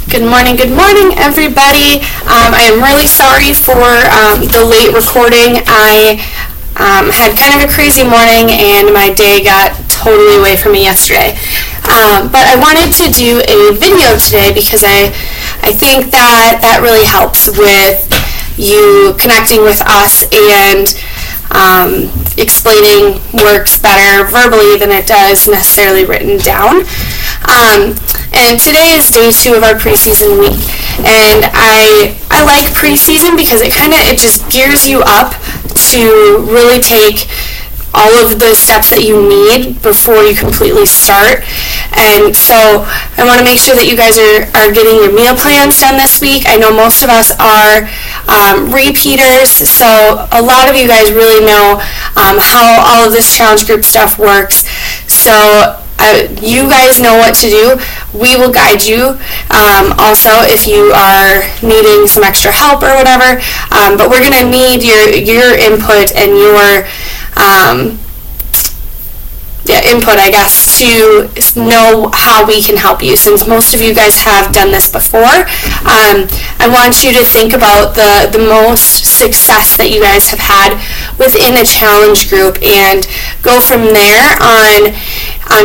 Good morning, everybody. I am really sorry for the late recording. I had kind of a crazy morning, and my day got totally away from me yesterday. But I wanted to do a video today because I think that really helps with you connecting with us and explaining works better verbally than it does necessarily written down. And today is day 2 of our preseason week, and I like preseason because it just gears you up to really take all of the steps that you need before you completely start. And so I want to make sure that you guys are getting your meal plans done this week. I know most of us are repeaters, so a lot of you guys really know how all of this challenge group stuff works. So you guys know what to do. We will guide you. Also, if you are needing some extra help or whatever, but we're going to need your input and your input, I guess, to know how we can help you. Since most of you guys have done this before, I want you to think about the most success that you guys have had within a challenge group and go from there on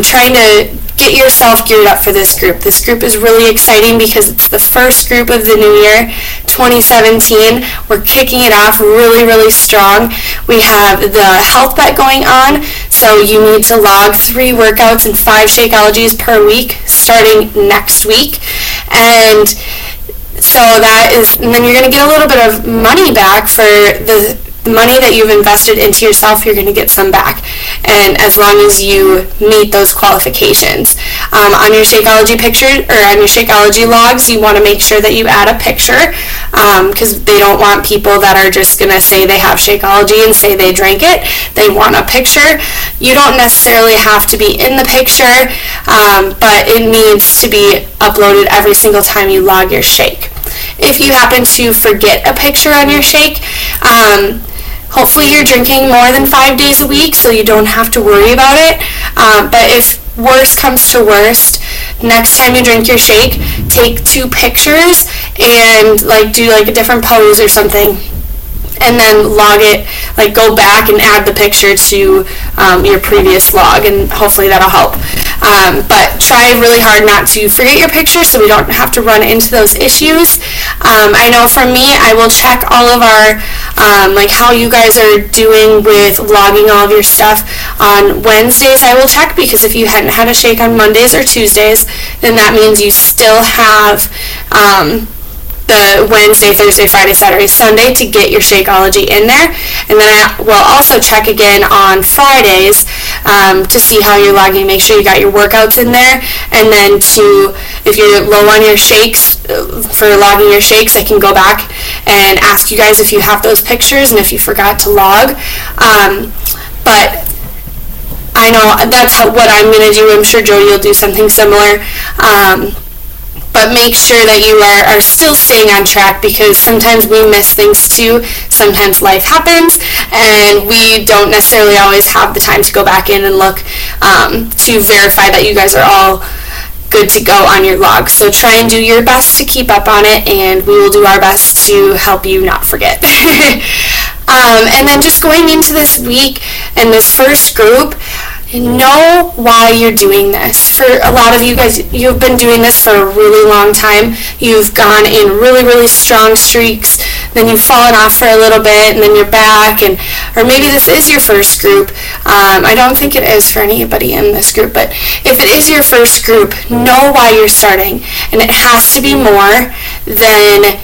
trying to get yourself geared up for this group. This group is really exciting because it's the first group of the new year, 2017. We're kicking it off really, really strong. We have the health bet going on, so you need to log 3 workouts and 5 Shakeologies per week starting next week. And so and then you're going to get a little bit of money back for the money that you've invested into yourself. You're going to get some back, and as long as you meet those qualifications. On your Shakeology picture, or on your Shakeology logs, you want to make sure that you add a picture, because they don't want people that are just going to say they have Shakeology and say they drank it. They want a picture. You don't necessarily have to be in the picture, but it needs to be uploaded every single time you log your shake. If you happen to forget a picture on your shake, hopefully you're drinking more than 5 days a week, so you don't have to worry about it. But if worst comes to worst, next time you drink your shake, take 2 pictures and do a different pose or something, and then log it, go back and add the picture to your previous log, and hopefully that'll help. But try really hard not to forget your picture so we don't have to run into those issues. I know for me, I will check all of our, how you guys are doing with logging all of your stuff on Wednesdays. I will check, because if you hadn't had a shake on Mondays or Tuesdays, then that means you still have the Wednesday, Thursday, Friday, Saturday, Sunday to get your Shakeology in there. And then I will also check again on Fridays to see how you're logging, make sure you got your workouts in there. And then if you're low on your shakes, for logging your shakes, I can go back and ask you guys if you have those pictures and if you forgot to log. But I know that's what I'm going to do. I'm sure Jody will do something similar. But make sure that you are still staying on track, because sometimes we miss things too. Sometimes life happens, and we don't necessarily always have the time to go back in and look to verify that you guys are all good to go on your log. So try and do your best to keep up on it, and we will do our best to help you not forget. And then just going into this week and this first group, know why you're doing this. For a lot of you guys, you've been doing this for a really long time. You've gone in really, really strong streaks, then you've fallen off for a little bit, and then you're back, or maybe this is your first group. I don't think it is for anybody in this group, but if it is your first group, know why you're starting, and it has to be more than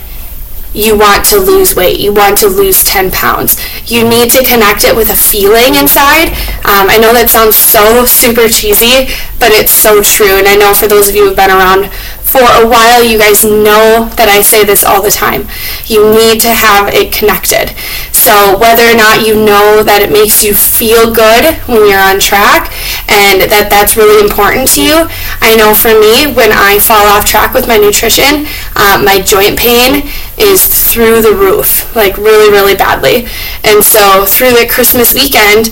you want to lose weight, you want to lose 10 pounds. You need to connect it with a feeling inside. I know that sounds so super cheesy, but it's so true. And I know for those of you who've been around for a while, you guys know that I say this all the time. You need to have it connected. So whether or not you know that it makes you feel good when you're on track, and that's really important to you. I know for me, when I fall off track with my nutrition, my joint pain is through the roof, really, really badly. And so through the Christmas weekend,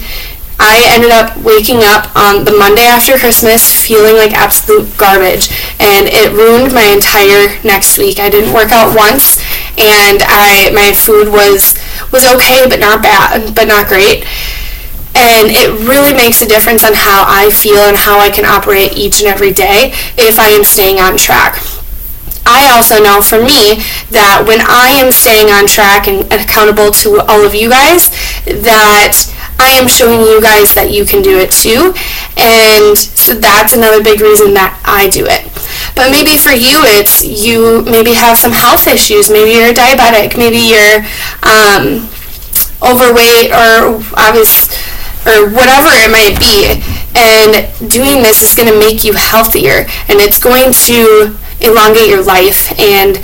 I ended up waking up on the Monday after Christmas feeling like absolute garbage, and it ruined my entire next week. I didn't work out once, and my food was okay, but not bad, but not great. And it really makes a difference on how I feel and how I can operate each and every day if I am staying on track. I also know for me that when I am staying on track and accountable to all of you guys, that I am showing you guys that you can do it too. And so that's another big reason that I do it. But maybe for you, it's you maybe have some health issues. Maybe you're diabetic. Maybe you're overweight or whatever it might be. And doing this is going to make you healthier, and it's going to elongate your life, and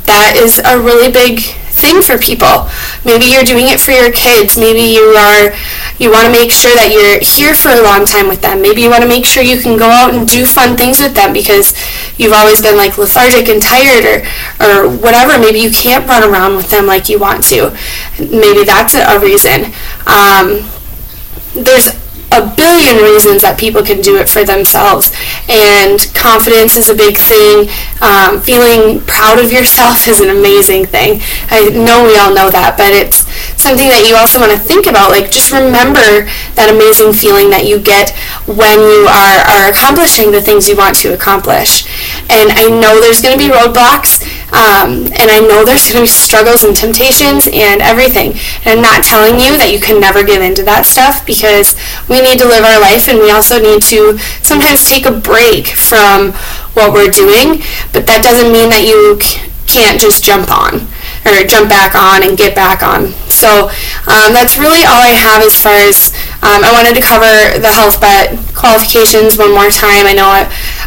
that is a really big thing for people. Maybe you're doing it for your kids. Maybe you want to make sure that you're here for a long time with them. Maybe you want to make sure you can go out and do fun things with them because you've always been like lethargic and tired or whatever. Maybe you can't run around with them like you want to. Maybe that's a reason. There's a billion reasons that people can do it for themselves, and confidence is a big thing. Feeling proud of yourself is an amazing thing. I know we all know that, but it's something that you also want to think about. Like, just remember that amazing feeling that you get when you are accomplishing the things you want to accomplish. And I know there's going to be roadblocks, and I know there's going to be struggles and temptations and everything. And I'm not telling you that you can never give in to that stuff, because we need to live our life, and we also need to sometimes take a break from what we're doing. But that doesn't mean that you can't just jump back on and get back on. So that's really all I have as far as I wanted to cover the health bet qualifications one more time. I know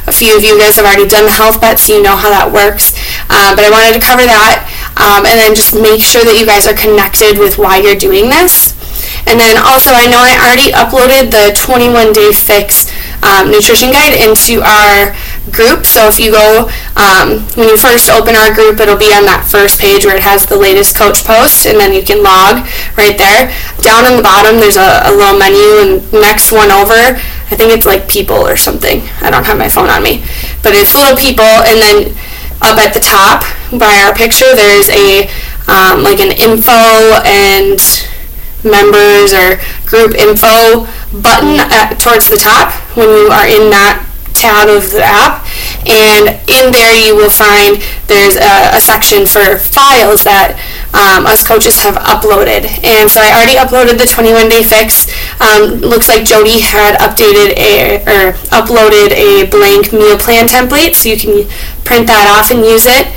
a few of you guys have already done the health bet, so you know how that works. But I wanted to cover that, and then just make sure that you guys are connected with why you're doing this. And then also, I know I already uploaded the 21-day fix nutrition guide into our group. So if you go, when you first open our group, it'll be on that first page where it has the latest coach post, and then you can log right there. Down on the bottom, there's a little menu, and next one over, I think it's like people or something. I don't have my phone on me. But it's little people, and then up at the top by our picture, there's a like an info and members or group info button towards the top when you are in that tab of the app, and in there you will find there's a section for files that us coaches have uploaded. And so I already uploaded the 21-day fix. Looks like Jody had uploaded a blank meal plan template, so you can print that off and use it.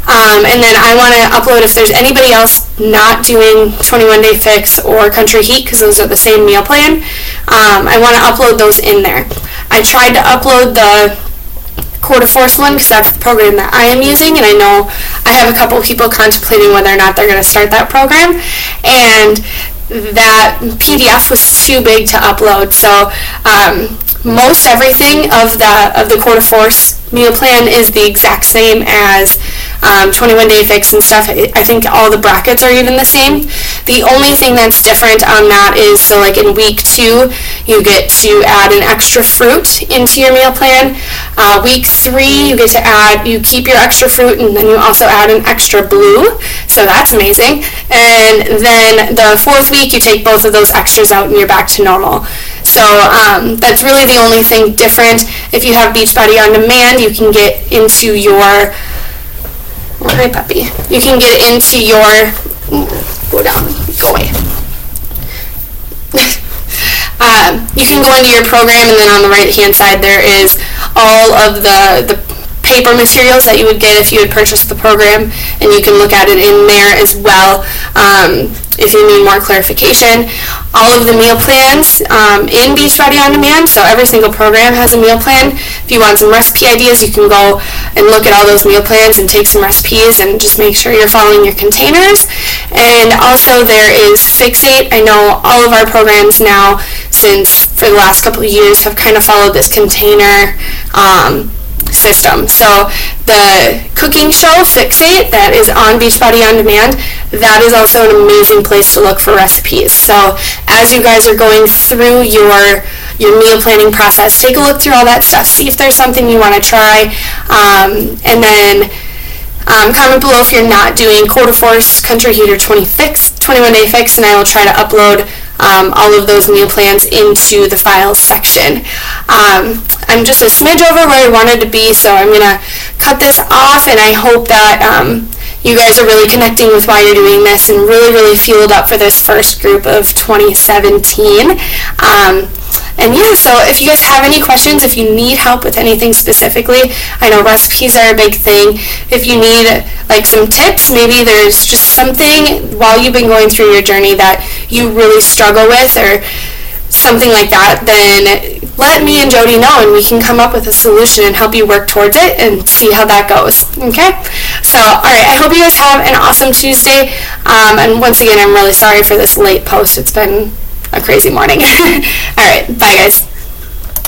And then I want to upload, if there's anybody else not doing 21-day fix or country heat, because those are the same meal plan, I want to upload those in there. I tried to upload the Core to Force one because that's the program that I am using, and I know I have a couple people contemplating whether or not they're going to start that program, and that PDF was too big to upload. So most everything of the Core to Force meal plan is the exact same as 21-day fix and stuff. I think all the brackets are even the same. The only thing that's different on that is, so like in week 2, you get to add an extra fruit into your meal plan. Week 3, you keep your extra fruit, and then you also add an extra blue. So that's amazing. And then the 4th week, you take both of those extras out, and you're back to normal. So that's really the only thing different. If you have Beachbody On Demand, you can get into your, hi puppy, you can get into your, go down, go away. You can go into your program, and then on the right hand side there is all of the paper materials that you would get if you had purchased the program, and you can look at it in there as well if you need more clarification. All of the meal plans in Beachbody On Demand, so every single program has a meal plan. If you want some recipe ideas, you can go and look at all those meal plans and take some recipes and just make sure you're following your containers. And also there is Fixate. I know all of our programs now, since for the last couple of years, have kind of followed this container system. So the cooking show, Fixate, that is on Beachbody On Demand. That is also an amazing place to look for recipes. So as you guys are going through your meal planning process, take a look through all that stuff. See if there's something you want to try. And then comment below if you're not doing Quarter Force, Country Heater 21-day fix, and I will try to upload all of those meal plans into the files section. I'm just a smidge over where I wanted to be, so I'm going to cut this off, and I hope that you guys are really connecting with why you're doing this and really, really fueled up for this first group of 2017. And yeah, so if you guys have any questions, if you need help with anything specifically, I know recipes are a big thing. If you need like some tips, maybe there's just something while you've been going through your journey that you really struggle with or something like that, then let me and Jody know and we can come up with a solution and help you work towards it and see how that goes. Okay? So, alright, I hope you guys have an awesome Tuesday. And once again, I'm really sorry for this late post. It's been a crazy morning. Alright, bye guys.